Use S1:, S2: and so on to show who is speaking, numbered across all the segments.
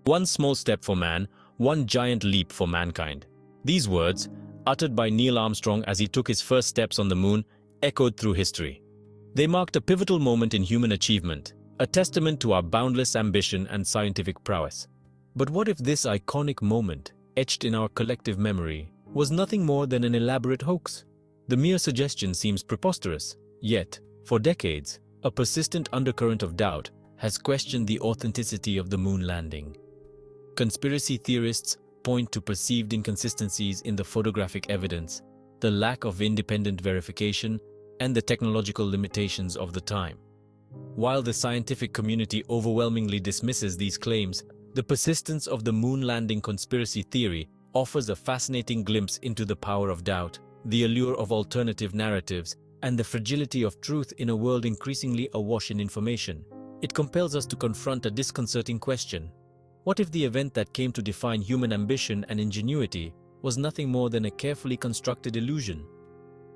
S1: One small step for man, one giant leap for mankind. These words, uttered by Neil Armstrong as he took his first steps on the moon, echoed through history. They marked a pivotal moment in human achievement, a testament to our boundless ambition and scientific prowess. But what if this iconic moment, etched in our collective memory, was nothing more than an elaborate hoax? The mere suggestion seems preposterous, yet, for decades, a persistent undercurrent of doubt has questioned the authenticity of the moon landing. Conspiracy theorists point to perceived inconsistencies in the photographic evidence, the lack of independent verification, and the technological limitations of the time. While the scientific community overwhelmingly dismisses these claims, the persistence of the moon landing conspiracy theory offers a fascinating glimpse into the power of doubt, the allure of alternative narratives, and the fragility of truth in a world increasingly awash in information. It compels us to confront a disconcerting question. What if the event that came to define human ambition and ingenuity was nothing more than a carefully constructed illusion?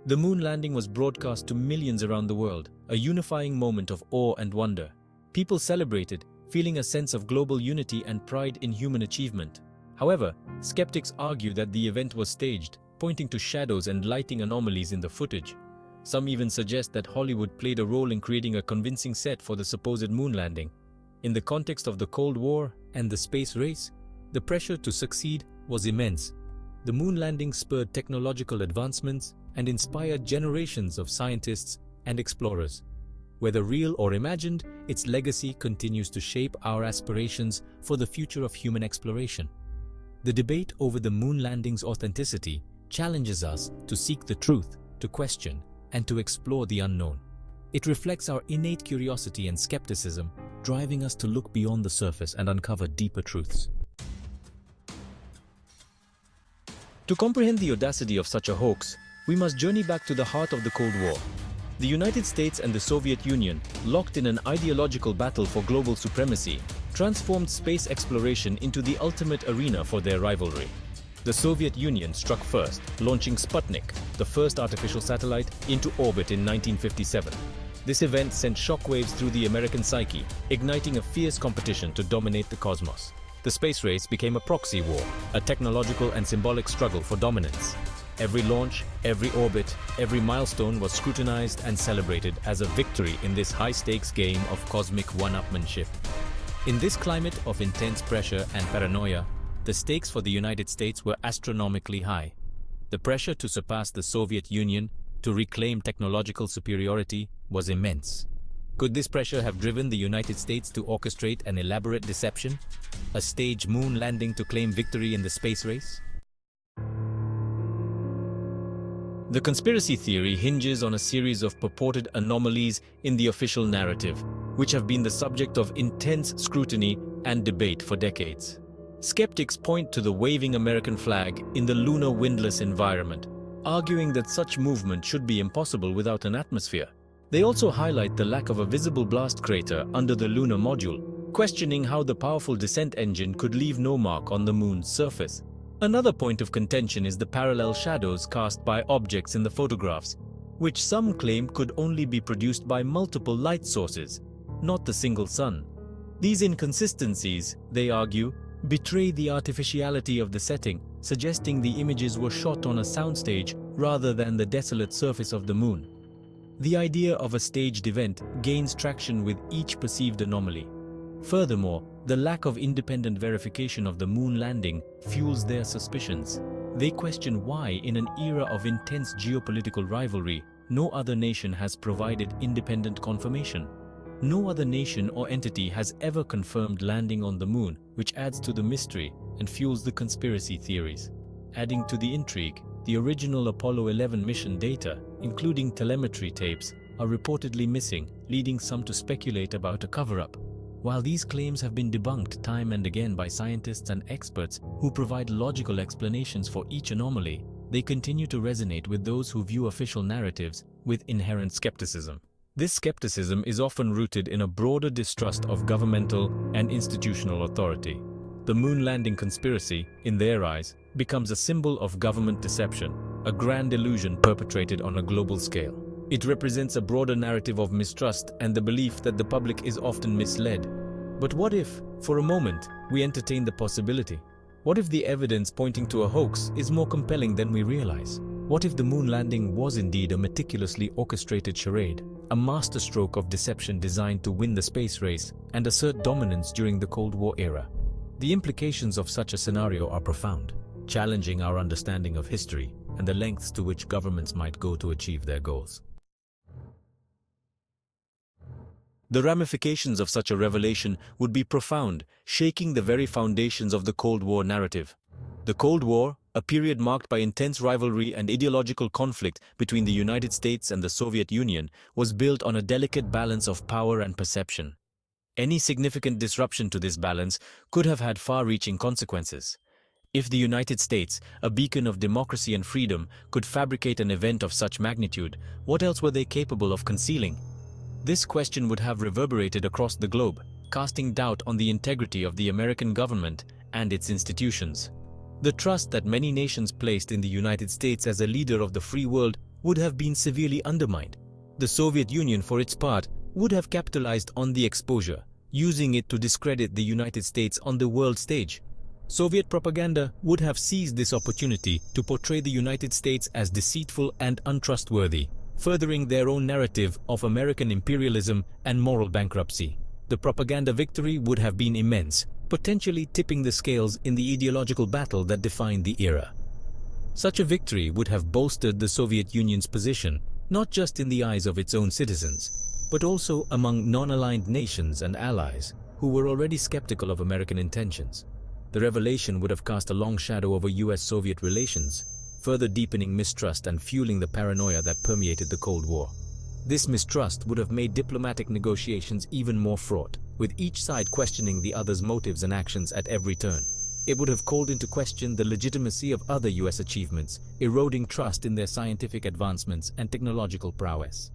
S1: The moon landing was broadcast to millions around the world, a unifying moment of awe and wonder. People celebrated, feeling a sense of global unity and pride in human achievement. However, skeptics argue that the event was staged, pointing to shadows and lighting anomalies in the footage. Some even suggest that Hollywood played a role in creating a convincing set for the supposed moon landing. In the context of the Cold War and the space race, the pressure to succeed was immense. The moon landing spurred technological advancements and inspired generations of scientists and explorers. Whether real or imagined, its legacy continues to shape our aspirations for the future of human exploration. The debate over the moon landing's authenticity challenges us to seek the truth, to question, and to explore the unknown. It reflects our innate curiosity and skepticism, driving us to look beyond the surface and uncover deeper truths. To comprehend the audacity of such a hoax, we must journey back to the heart of the Cold War. The United States and the Soviet Union, locked in an ideological battle for global supremacy, transformed space exploration into the ultimate arena for their rivalry. The Soviet Union struck first, launching Sputnik, the first artificial satellite, into orbit in 1957. This event sent shockwaves through the American psyche, igniting a fierce competition to dominate the cosmos. The space race became a proxy war, a technological and symbolic struggle for dominance. Every launch, every orbit, every milestone was scrutinized and celebrated as a victory in this high-stakes game of cosmic one-upmanship. In this climate of intense pressure and paranoia, the stakes for the United States were astronomically high. The pressure to surpass the Soviet Union, to reclaim technological superiority, was immense. Could this pressure have driven the United States to orchestrate an elaborate deception? A staged moon landing to claim victory in the space race? The conspiracy theory hinges on a series of purported anomalies in the official narrative, which have been the subject of intense scrutiny and debate for decades. Skeptics point to the waving American flag in the lunar windless environment, arguing that such movement should be impossible without an atmosphere. They also highlight the lack of a visible blast crater under the lunar module, questioning how the powerful descent engine could leave no mark on the moon's surface. Another point of contention is the parallel shadows cast by objects in the photographs, which some claim could only be produced by multiple light sources, not the single sun. These inconsistencies, they argue, betray the artificiality of the setting, suggesting the images were shot on a soundstage rather than the desolate surface of the moon. The idea of a staged event gains traction with each perceived anomaly. Furthermore, the lack of independent verification of the moon landing fuels their suspicions. They question why, in an era of intense geopolitical rivalry, no other nation has provided independent confirmation. No other nation or entity has ever confirmed landing on the moon, which adds to the mystery and fuels the conspiracy theories. Adding to the intrigue, the original Apollo 11 mission data, including telemetry tapes, are reportedly missing, leading some to speculate about a cover-up. While these claims have been debunked time and again by scientists and experts who provide logical explanations for each anomaly, they continue to resonate with those who view official narratives with inherent skepticism. This skepticism is often rooted in a broader distrust of governmental and institutional authority. The moon landing conspiracy, in their eyes, becomes a symbol of government deception, a grand illusion perpetrated on a global scale. It represents a broader narrative of mistrust and the belief that the public is often misled. But what if, for a moment, we entertain the possibility? What if the evidence pointing to a hoax is more compelling than we realize? What if the moon landing was indeed a meticulously orchestrated charade, a masterstroke of deception designed to win the space race and assert dominance during the Cold War era? The implications of such a scenario are profound, challenging our understanding of history and the lengths to which governments might go to achieve their goals. The ramifications of such a revelation would be profound, shaking the very foundations of the Cold War narrative. The Cold War, a period marked by intense rivalry and ideological conflict between the United States and the Soviet Union, was built on a delicate balance of power and perception. Any significant disruption to this balance could have had far-reaching consequences. If the United States, a beacon of democracy and freedom, could fabricate an event of such magnitude, what else were they capable of concealing? This question would have reverberated across the globe, casting doubt on the integrity of the American government and its institutions. The trust that many nations placed in the United States as a leader of the free world would have been severely undermined. The Soviet Union, for its part, would have capitalized on the exposure, using it to discredit the United States on the world stage. Soviet propaganda would have seized this opportunity to portray the United States as deceitful and untrustworthy, furthering their own narrative of American imperialism and moral bankruptcy. The propaganda victory would have been immense, potentially tipping the scales in the ideological battle that defined the era. Such a victory would have bolstered the Soviet Union's position, not just in the eyes of its own citizens, but also among non-aligned nations and allies who were already skeptical of American intentions. The revelation would have cast a long shadow over US-Soviet relations, further deepening mistrust and fueling the paranoia that permeated the Cold War. This mistrust would have made diplomatic negotiations even more fraught, with each side questioning the other's motives and actions at every turn. It would have called into question the legitimacy of other US achievements, eroding trust in their scientific advancements and technological prowess.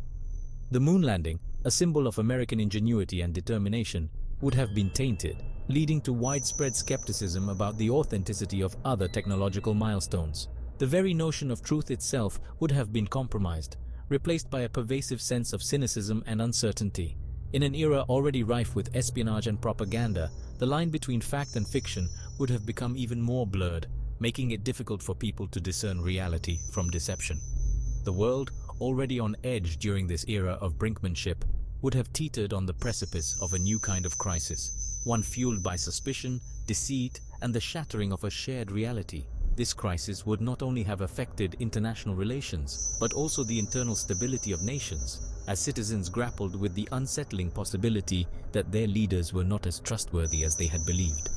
S1: The moon landing, a symbol of American ingenuity and determination, would have been tainted, leading to widespread skepticism about the authenticity of other technological milestones. The very notion of truth itself would have been compromised, replaced by a pervasive sense of cynicism and uncertainty. In an era already rife with espionage and propaganda, the line between fact and fiction would have become even more blurred, making it difficult for people to discern reality from deception. The world, already on edge during this era of brinkmanship, would have teetered on the precipice of a new kind of crisis, one fueled by suspicion, deceit, and the shattering of a shared reality. This crisis would not only have affected international relations, but also the internal stability of nations, as citizens grappled with the unsettling possibility that their leaders were not as trustworthy as they had believed.